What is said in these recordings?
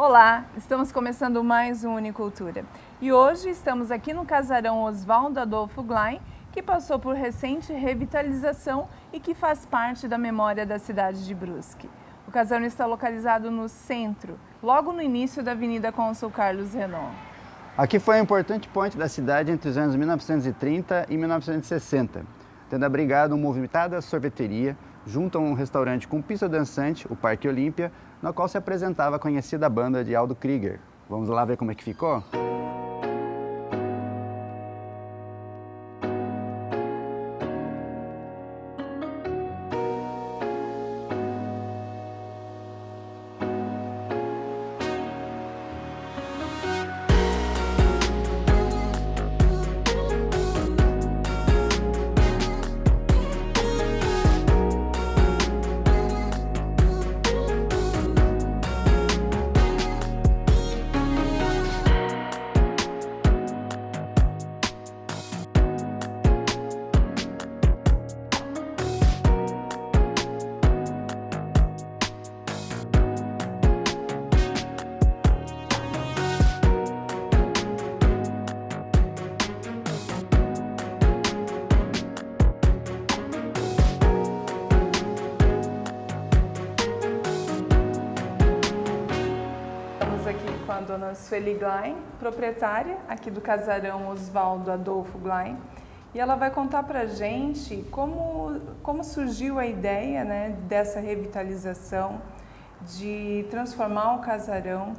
Olá, estamos começando mais um Unicultura e hoje estamos aqui no casarão Oswaldo Adolfo Glein, que passou por recente revitalização e que faz parte da memória da cidade de Brusque. O casarão está localizado no centro, logo no início da Avenida Cônsul Carlos Renault. Aqui foi um importante ponte da cidade entre os anos 1930 e 1960, tendo abrigado uma movimentada sorveteria junto a um restaurante com pista dançante, o Parque Olímpia, no qual se apresentava a conhecida banda de Aldo Krieger. Vamos lá ver como é que ficou? Aqui com a dona Sueli Glein, proprietária aqui do casarão Oswaldo Adolfo Glein, e ela vai contar pra gente como surgiu a ideia, né, dessa revitalização, de transformar o casarão,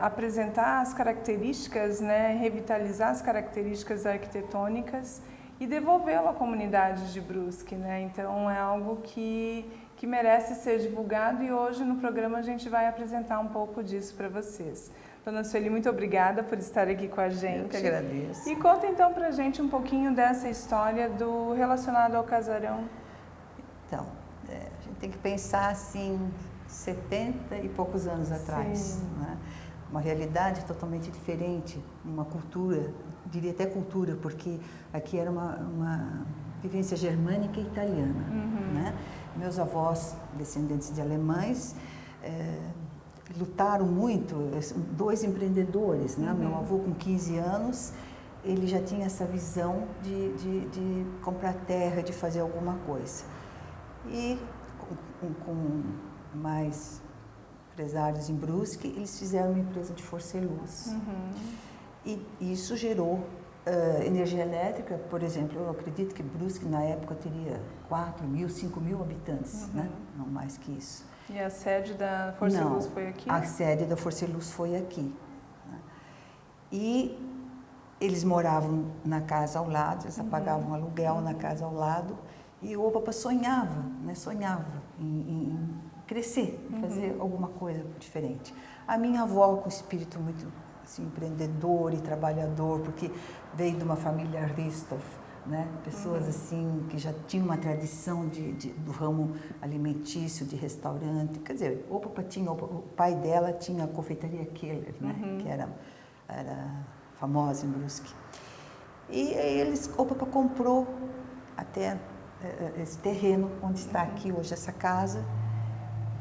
apresentar as características, né, revitalizar as características arquitetônicas e devolvê-lo à comunidade de Brusque, né? Então é algo que merece ser divulgado e hoje no programa a gente vai apresentar um pouco disso para vocês. Dona Sueli, muito obrigada por estar aqui com a gente. Eu que agradeço. E conta então pra gente um pouquinho dessa história relacionado ao casarão. Então, a gente tem que pensar assim, 70 e poucos anos atrás, né? Uma realidade totalmente diferente, uma cultura, diria até cultura, porque aqui era uma vivência germânica e italiana, né? Meus avós, descendentes de alemães, lutaram muito, dois empreendedores, né? Meu avô com 15 anos, ele já tinha essa visão de comprar terra, de fazer alguma coisa. E com mais empresários em Brusque, eles fizeram uma empresa de força e luz. E isso gerou energia elétrica, por exemplo, eu acredito que Brusque na época teria 4 mil, 5 mil habitantes, né? Não mais que isso. E a sede da Força e Luz foi aqui? A sede da Força e Luz foi aqui, né? E eles moravam na casa ao lado, eles pagavam aluguel na casa ao lado, e o Opa sonhava, né? Sonhava em crescer, em fazer alguma coisa diferente. A minha avó, com espírito muito assim, empreendedor e trabalhador, porque veio de uma família Ristov, né? Pessoas assim que já tinham uma tradição do ramo alimentício, de restaurante. Quer dizer, o pai dela tinha a confeitaria Keller, né? Que era famosa em Brusque. E aí o Papa comprou até esse terreno onde está aqui hoje essa casa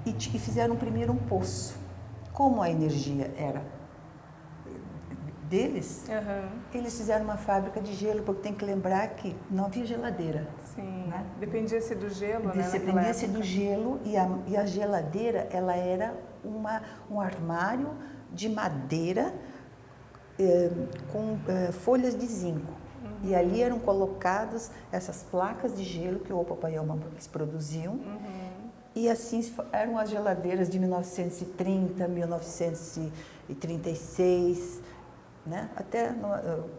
e fizeram primeiro um poço. Como a energia era deles, eles fizeram uma fábrica de gelo, porque tem que lembrar que não havia geladeira. Sim, né? Dependia-se do gelo, né? Dependia-se do gelo e a geladeira, ela era um armário de madeira com folhas de zinco. E ali eram colocadas essas placas de gelo que o Papai e Mamãe produziam. E assim eram as geladeiras de 1930, 1936, né? Até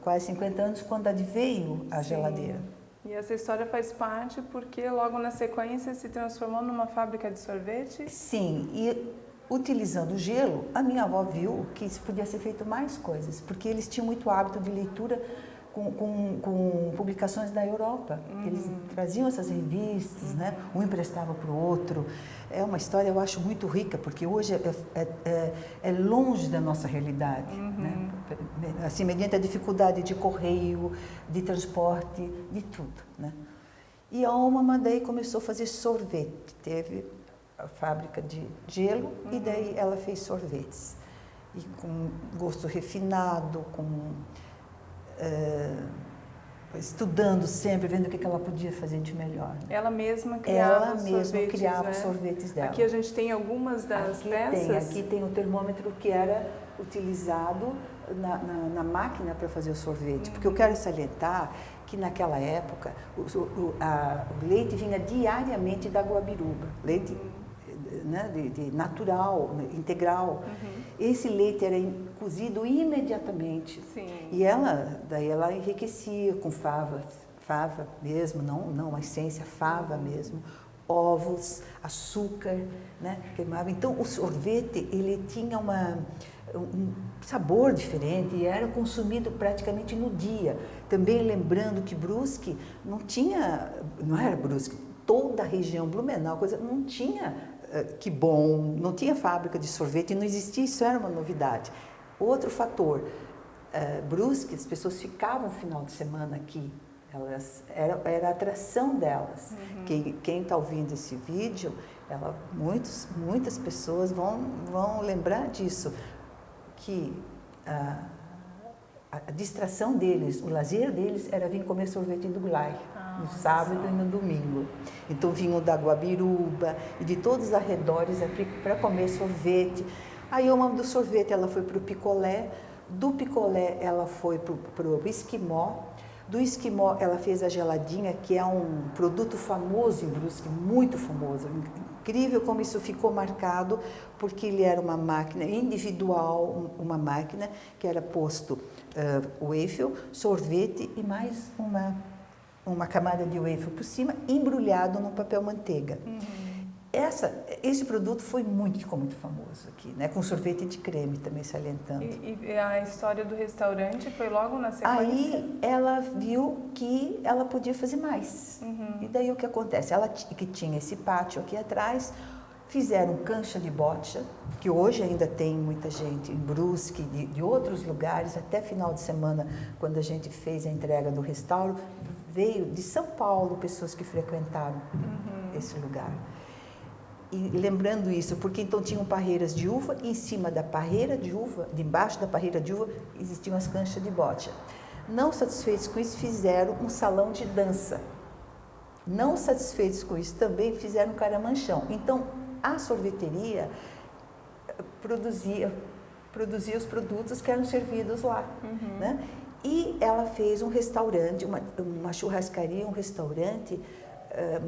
quase 50 anos, quando veio a geladeira. E essa história faz parte porque logo na sequência se transformou numa fábrica de sorvete? Sim, e utilizando o gelo, a minha avó viu que isso podia ser feito mais coisas, porque eles tinham muito hábito de leitura com publicações da Europa. Eles traziam essas revistas, né? Um emprestava para o outro. É uma história, eu acho, muito rica, porque hoje é longe da nossa realidade, né? Assim, mediante a dificuldade de correio, de transporte, de tudo, né? E a Oma daí começou a fazer sorvete. Teve a fábrica de gelo e daí ela fez sorvetes. E com gosto refinado, estudando sempre, vendo o que ela podia fazer de melhor. Ela mesma criava os sorvetes dela. Aqui a gente tem algumas das peças. Aqui tem o termômetro que era utilizado na máquina para fazer o sorvete. Porque eu quero salientar que naquela época o leite vinha diariamente da Guabiruba, leite né, de natural, integral. Esse leite era cozido imediatamente. Sim. E daí ela enriquecia com fava mesmo, não a essência, fava mesmo, ovos, açúcar, né, queimava. Então o sorvete ele tinha um sabor diferente e era consumido praticamente no dia. Também lembrando que Brusque não era Brusque, toda a região Blumenau, não tinha que bom, não tinha fábrica de sorvete, não existia, isso era uma novidade. Outro fator, Brusque, as pessoas ficavam no final de semana aqui, era a atração delas. Quem está ouvindo esse vídeo, muitas pessoas vão lembrar disso, que a distração deles, o lazer deles era vir comer sorvete do Glai, no sábado e no domingo. Então vinham da Guabiruba e de todos os arredores aqui para comer sorvete. Aí uma do sorvete ela foi para o picolé, do picolé ela foi para o esquimó, do esquimó ela fez a geladinha, que é um produto famoso em Brusque, muito famoso. Incrível como isso ficou marcado, porque ele era uma máquina individual, uma máquina que era posto waffle, sorvete e mais uma camada de waffle por cima, embrulhado no papel manteiga. Esse produto ficou muito famoso aqui, né? Com sorvete de creme também salientando. E a história do restaurante foi logo na sequência? Aí ela viu que ela podia fazer mais. E daí o que acontece? Ela que tinha esse pátio aqui atrás, fizeram cancha de bocha, que hoje ainda tem muita gente em Brusque, de outros lugares, até final de semana, quando a gente fez a entrega do restauro, veio de São Paulo pessoas que frequentaram esse lugar. E lembrando isso, porque então tinham parreiras de uva, e em cima da parreira de uva, debaixo da parreira de uva, existiam as canchas de bocha. Não satisfeitos com isso, fizeram um salão de dança. Não satisfeitos com isso, também fizeram um caramanchão. Então, a sorveteria produzia os produtos que eram servidos lá, né? E ela fez um restaurante, uma churrascaria, um restaurante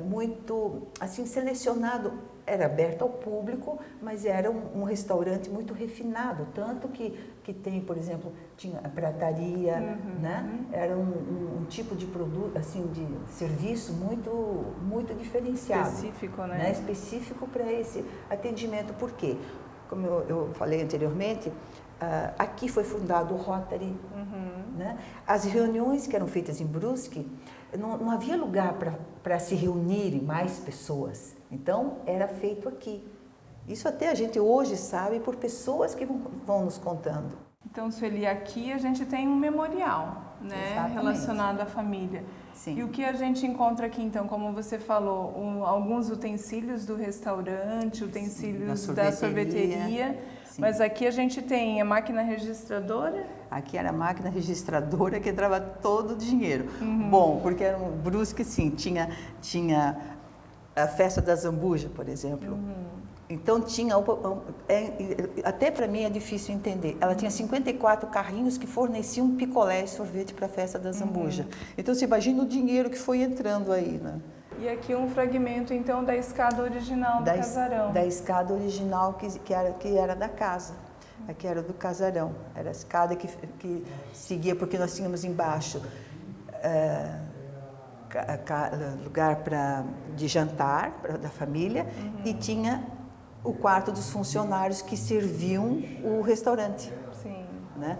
muito assim selecionado, era aberto ao público, mas era um restaurante muito refinado, tanto que tem, por exemplo, tinha a prataria, né? Era um tipo de produto, assim, de serviço muito diferenciado. Específico, né? Específico para esse atendimento. Por quê? Como eu falei anteriormente, aqui foi fundado o Rotary, né? As reuniões que eram feitas em Brusque, não havia lugar para se reunirem mais pessoas. Então, era feito aqui. Isso até a gente hoje sabe por pessoas que vão nos contando. Então, Sueli, aqui a gente tem um memorial, né? Exatamente. Relacionado à família. Sim. E o que a gente encontra aqui, então, como você falou, alguns utensílios do restaurante, utensílios da sorveteria. Sim. Mas aqui a gente tem a máquina registradora. Aqui era a máquina registradora que entrava todo o dinheiro. Bom, porque era um Brusque, sim, tinha a festa da Zambuja, por exemplo. Então tinha, até para mim é difícil entender, ela tinha 54 carrinhos que forneciam picolé e sorvete para a festa da Zambuja. Então você imagina o dinheiro que foi entrando aí, né? E aqui um fragmento, então, da escada original do casarão. Da escada original que era da casa. Aqui era do casarão. Era a escada que seguia, porque nós tínhamos embaixo lugar de jantar da família e tinha o quarto dos funcionários que serviam o restaurante. Sim. Né?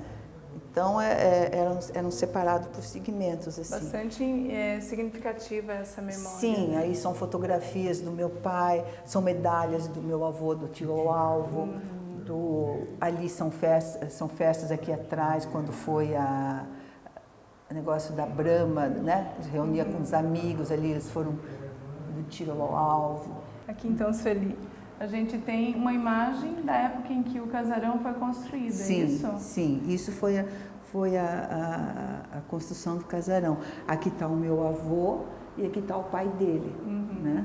Então, eram separados por segmentos, assim. Bastante significativa essa memória. Sim, aí são fotografias do meu pai, são medalhas do meu avô, do tio Alvo. Ali são festas aqui atrás, quando foi o negócio da Brahma, né? Reunia com os amigos ali, eles foram do tiro ao alvo. Aqui então, Sueli, a gente tem uma imagem da época em que o casarão foi construído, sim, é isso? Sim, isso foi a construção do casarão. Aqui está o meu avô e aqui está o pai dele, né?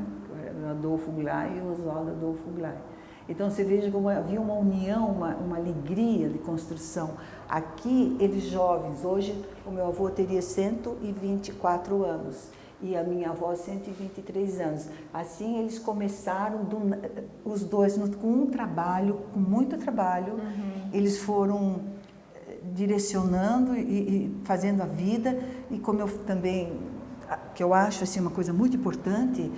O Adolfo Glay e o Oswaldo Adolfo Glay. Então você veja como havia uma união, uma alegria de construção. Aqui, eles jovens, hoje o meu avô teria 124 anos e a minha avó 123 anos. Assim eles começaram, os dois, com um trabalho, com muito trabalho, eles foram direcionando e fazendo a vida. E como eu também, que eu acho assim, uma coisa muito importante,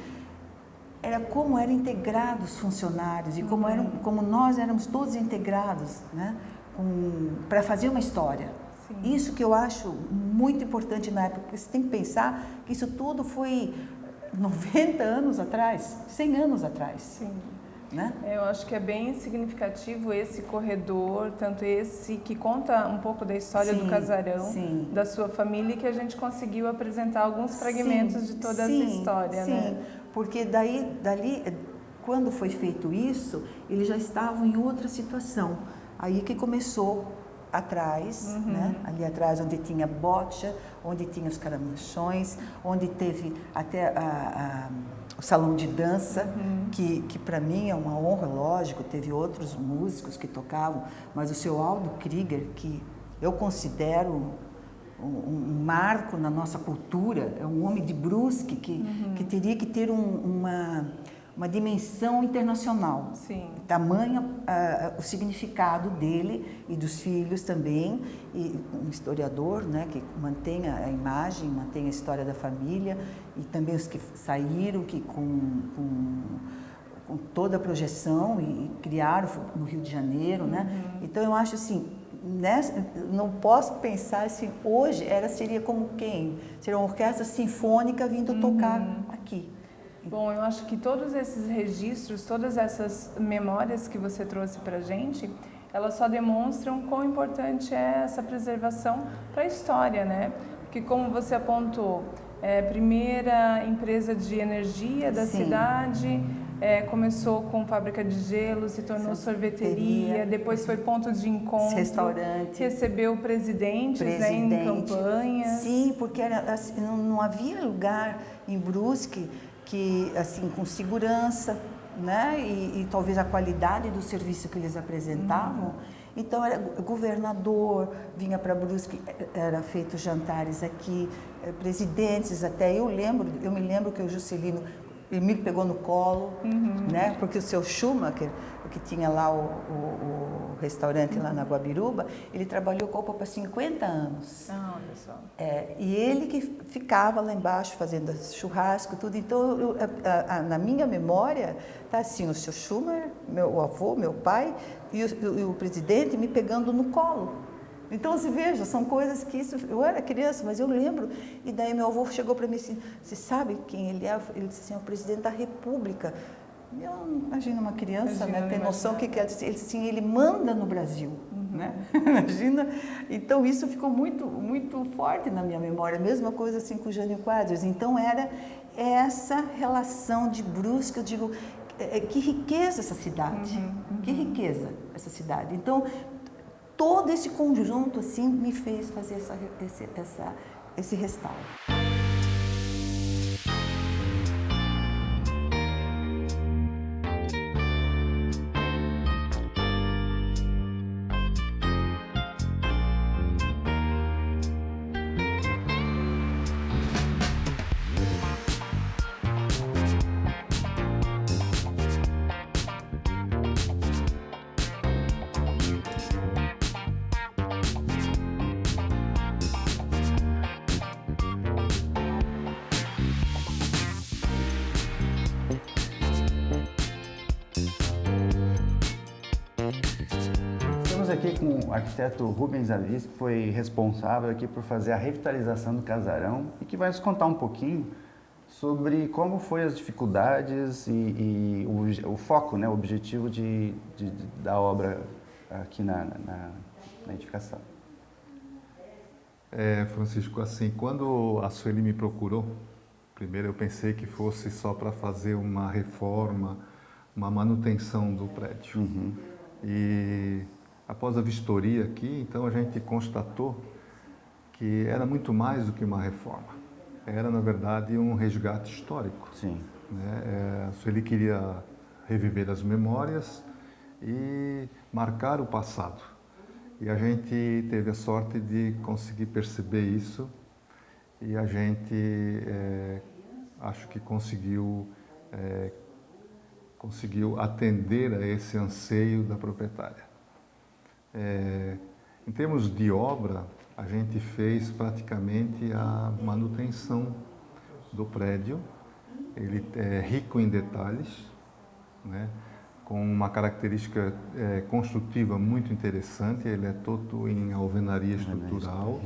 era como eram integrados os funcionários e como nós éramos todos integrados, né, para fazer uma história. Sim. Isso que eu acho muito importante na época, porque você tem que pensar que isso tudo foi 90 anos atrás, 100 anos atrás. Sim. Né? Eu acho que é bem significativo esse corredor, tanto esse que conta um pouco da história do casarão, da sua família, que a gente conseguiu apresentar alguns fragmentos de toda essa história, né? Porque dali, quando foi feito isso, eles já estavam em outra situação. Aí que começou atrás, né? Ali atrás onde tinha bocha, onde tinha os caramanchões, onde teve até o salão de dança, que para mim é uma honra, lógico, teve outros músicos que tocavam, mas o seu Aldo Krieger, que eu considero um marco na nossa cultura, é um homem de Brusque que teria que ter uma dimensão internacional. Sim. Tamanha o significado dele e dos filhos também, e um historiador, né, que mantém a imagem, mantém a história da família, e também os que saíram que com toda a projeção e criaram no Rio de Janeiro, né? Então eu acho assim, não posso pensar assim, hoje seria como quem? Seria uma orquestra sinfônica vindo tocar aqui. Bom, eu acho que todos esses registros, todas essas memórias que você trouxe para a gente, elas só demonstram quão importante é essa preservação para a história, né? Porque como você apontou, é a primeira empresa de energia da cidade, começou com fábrica de gelo, se tornou sorveteria, depois foi ponto de encontro, restaurante, recebeu presidentes, né, em campanhas. Sim, porque assim, não havia lugar em Brusque que, assim, com segurança, né, e talvez a qualidade do serviço que eles apresentavam. Então, era governador, vinha para Brusque, era feito jantares aqui, presidentes até. Eu me lembro que o Juscelino, ele me pegou no colo, né, porque o seu Schumacher, que tinha lá o restaurante lá na Guabiruba, ele trabalhou com a Opa para 50 anos. Ah, olha só. E ele que ficava lá embaixo fazendo churrasco, tudo. Então, na minha memória, tá assim, o seu Schumacher, meu avô, meu pai, e o presidente me pegando no colo. Então, você veja, são coisas que eu era criança, mas eu lembro. E daí meu avô chegou para mim assim, você sabe quem ele é? Ele disse assim, é o presidente da República. Eu imagino uma criança, né, tem noção que quer dizer. Ele disse assim, ele manda no Brasil, né? Imagina. Então, isso ficou muito, muito forte na minha memória. Mesma coisa assim com o Jânio Quadros. Então, era essa relação de Brusque, eu digo, que riqueza essa cidade, que riqueza essa cidade. Então, todo esse conjunto assim me fez fazer esse restauro. Aqui com o arquiteto Rubens Avis, que foi responsável aqui por fazer a revitalização do casarão e que vai nos contar um pouquinho sobre como foi as dificuldades e o foco, né, o objetivo da obra aqui na edificação. Francisco, assim, quando a Sueli me procurou, primeiro eu pensei que fosse só para fazer uma reforma uma manutenção do prédio. E após a vistoria aqui, então a gente constatou que era muito mais do que uma reforma. Era, na verdade, um resgate histórico. Sim. Né? A Sueli queria reviver as memórias e marcar o passado. E a gente teve a sorte de conseguir perceber isso e a gente acho que conseguiu atender a esse anseio da proprietária. Em termos de obra, a gente fez praticamente a manutenção do prédio. Ele é rico em detalhes, né? Com uma característica construtiva muito interessante. Ele é todo em alvenaria estrutural.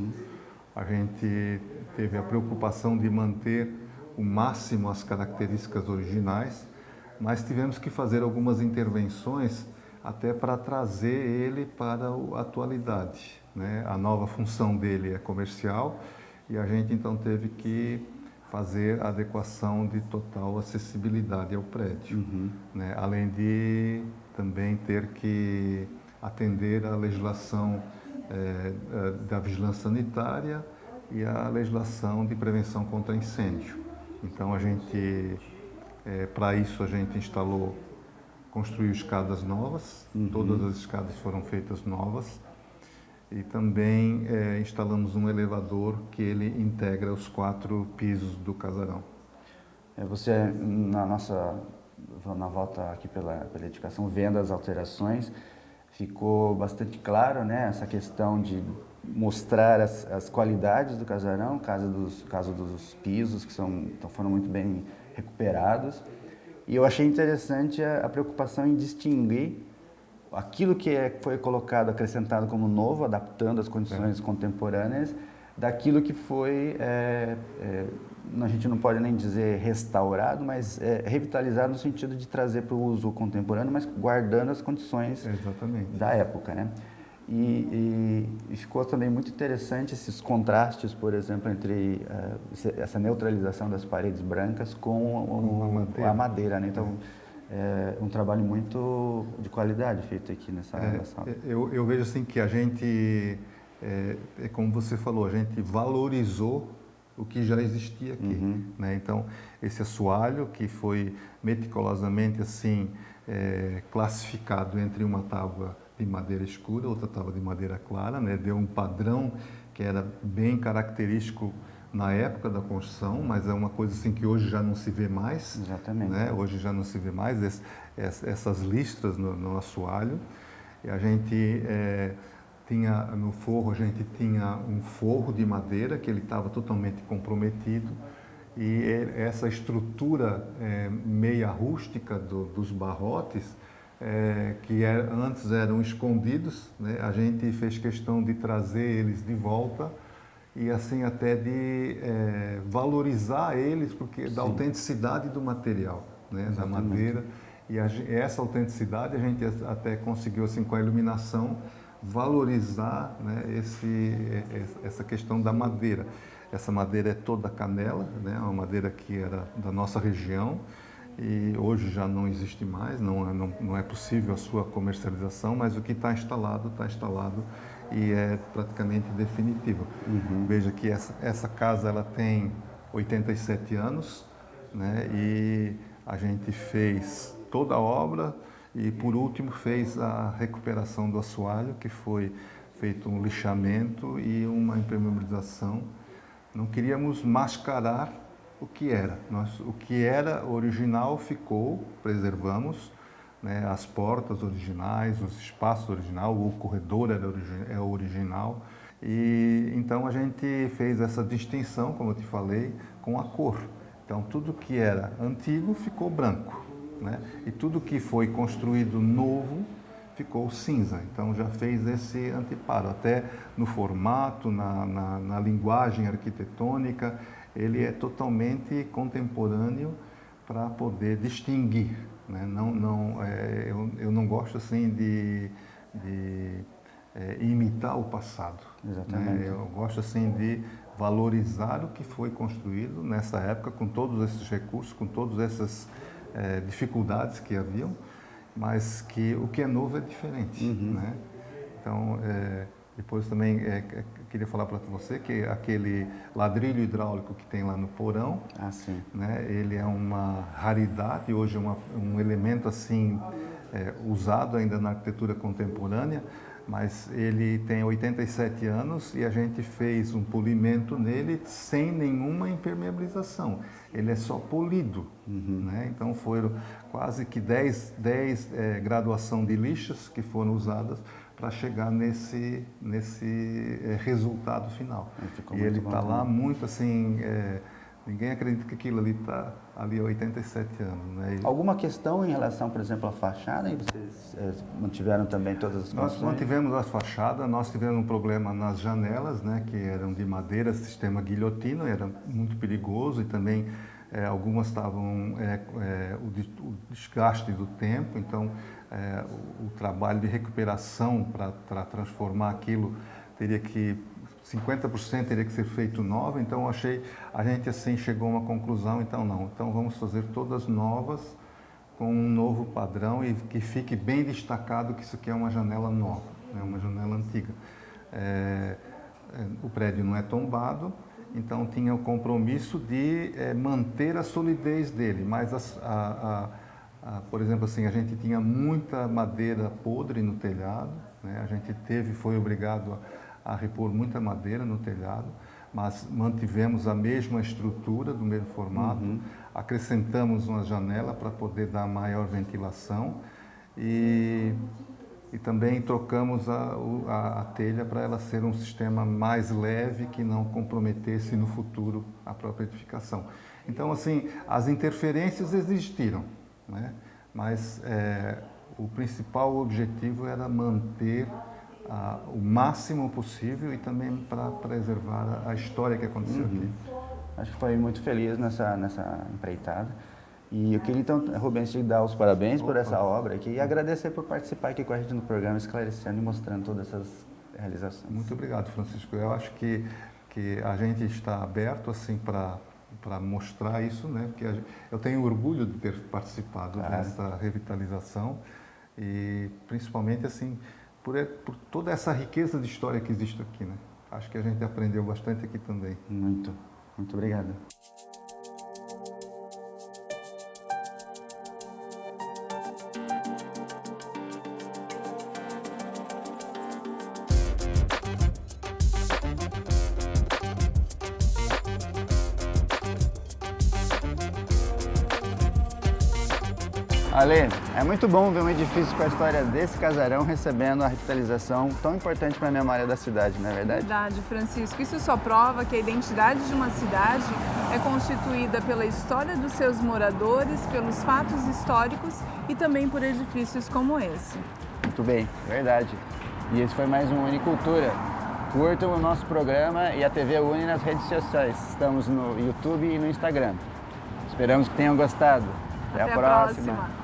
A gente teve a preocupação de manter o máximo as características originais, mas tivemos que fazer algumas intervenções até para trazer ele para a atualidade, né? A nova função dele é comercial e a gente então teve que fazer a adequação de total acessibilidade ao prédio, né? Além de também ter que atender à legislação da vigilância sanitária e à legislação de prevenção contra incêndio. Então a gente, para isso a gente construiu escadas novas, todas as escadas foram feitas novas e também instalamos um elevador que ele integra os 4 pisos do casarão. Você, na volta aqui pela edificação, vendo as alterações, ficou bastante claro, né, essa questão de mostrar as qualidades do casarão, caso dos pisos, que foram muito bem recuperados. E eu achei interessante a preocupação em distinguir aquilo que foi colocado, acrescentado como novo, adaptando às condições contemporâneas, daquilo que foi, a gente não pode nem dizer restaurado, mas revitalizado no sentido de trazer para o uso contemporâneo, mas guardando as condições da época, né? E ficou também muito interessante esses contrastes, por exemplo, entre essa neutralização das paredes brancas com a madeira, né? Então, é um trabalho muito de qualidade feito aqui nessa sala. Eu vejo assim que a gente, como você falou, a gente valorizou o que já existia aqui, né? Então, esse assoalho que foi meticulosamente assim classificado entre uma tábua de madeira escura, outra tábua de madeira clara, né? Deu um padrão que era bem característico na época da construção, mas é uma coisa assim que hoje já não se vê mais. Exatamente. Né? Hoje já não se vê mais essas listras no assoalho. E a gente tinha no forro, a gente tinha um forro de madeira que ele estava totalmente comprometido e essa estrutura meia rústica dos barrotes que antes eram escondidos, né? A gente fez questão de trazer eles de volta e assim até de valorizar eles, porque da autenticidade do material, né? Da madeira. E essa autenticidade a gente até conseguiu, assim, com a iluminação, valorizar, né, essa questão da madeira. Essa madeira é toda canela, né? Uma madeira que era da nossa região e hoje já não existe mais, não é possível a sua comercialização, mas o que está instalado e é praticamente definitivo. Veja que essa casa ela tem 87 anos, né? E a gente fez toda a obra e, por último, fez a recuperação do assoalho, que foi feito um lixamento e uma impermeabilização. Não queríamos mascarar o que era. O que era original ficou, preservamos, né? As portas originais, os espaços originais, o corredor é original. E então a gente fez essa distinção, como eu te falei, com a cor. Então tudo que era antigo ficou branco, né? E tudo que foi construído novo ficou cinza. Então já fez esse anteparo. Até no formato, na linguagem arquitetônica, ele é totalmente contemporâneo para poder distinguir, né? Eu não gosto assim de imitar o passado. Exatamente. Né? Eu gosto assim de valorizar o que foi construído nessa época, com todos esses recursos, com todas essas dificuldades que haviam, mas que o que é novo é diferente, né? Então, depois também queria falar para você que aquele ladrilho hidráulico que tem lá no porão, né, ele é uma raridade, hoje é um elemento assim usado ainda na arquitetura contemporânea, mas ele tem 87 anos e a gente fez um polimento nele sem nenhuma impermeabilização. Ele é só polido, né? Então foram quase que 10 graduação de lixas que foram usadas para chegar nesse resultado final. E ele está lá muito assim, ninguém acredita que aquilo ali está ali há 87 anos. Né? Alguma questão em relação, por exemplo, à fachada? E vocês mantiveram também todas as Nós construções? mantivemos as fachadas, nós tivemos um problema nas janelas, né, que eram de madeira, sistema guilhotina, era muito perigoso e também algumas estavam o desgaste do tempo, então o trabalho de recuperação para transformar aquilo teria que 50% teria que ser feito nova, então a gente assim chegou a uma conclusão, então vamos fazer todas novas com um novo padrão e que fique bem destacado que isso aqui é uma janela nova, né, uma janela antiga. O prédio não é tombado, então tinha o compromisso de manter a solidez dele, mas por exemplo assim, a gente tinha muita madeira podre no telhado, né, a gente foi obrigado a repor muita madeira no telhado, mas mantivemos a mesma estrutura, do mesmo formato, acrescentamos uma janela para poder dar maior ventilação e também trocamos a telha para ela ser um sistema mais leve que não comprometesse no futuro a própria edificação. Então, assim, as interferências existiram, né? Mas o principal objetivo era manter o máximo possível e também para preservar a história que aconteceu aqui. Acho que foi muito feliz nessa empreitada. E eu queria então, Rubens, te dar os parabéns por essa obra aqui e agradecer por participar aqui com a gente no programa, esclarecendo e mostrando todas essas realizações. Muito obrigado, Francisco. Eu acho que a gente está aberto assim para mostrar isso, né? Porque eu tenho orgulho de ter participado dessa revitalização e principalmente assim por toda essa riqueza de história que existe aqui, né? Acho que a gente aprendeu bastante aqui também. Muito obrigado. Ale, é muito bom ver um edifício com a história desse casarão recebendo a revitalização tão importante para a memória da cidade, não é verdade? Verdade, Francisco. Isso só prova que a identidade de uma cidade é constituída pela história dos seus moradores, pelos fatos históricos e também por edifícios como esse. Muito bem, verdade. E esse foi mais um Unicultura. Curtam o nosso programa e a TV Uni nas redes sociais. Estamos no YouTube e no Instagram. Esperamos que tenham gostado. Até a próxima.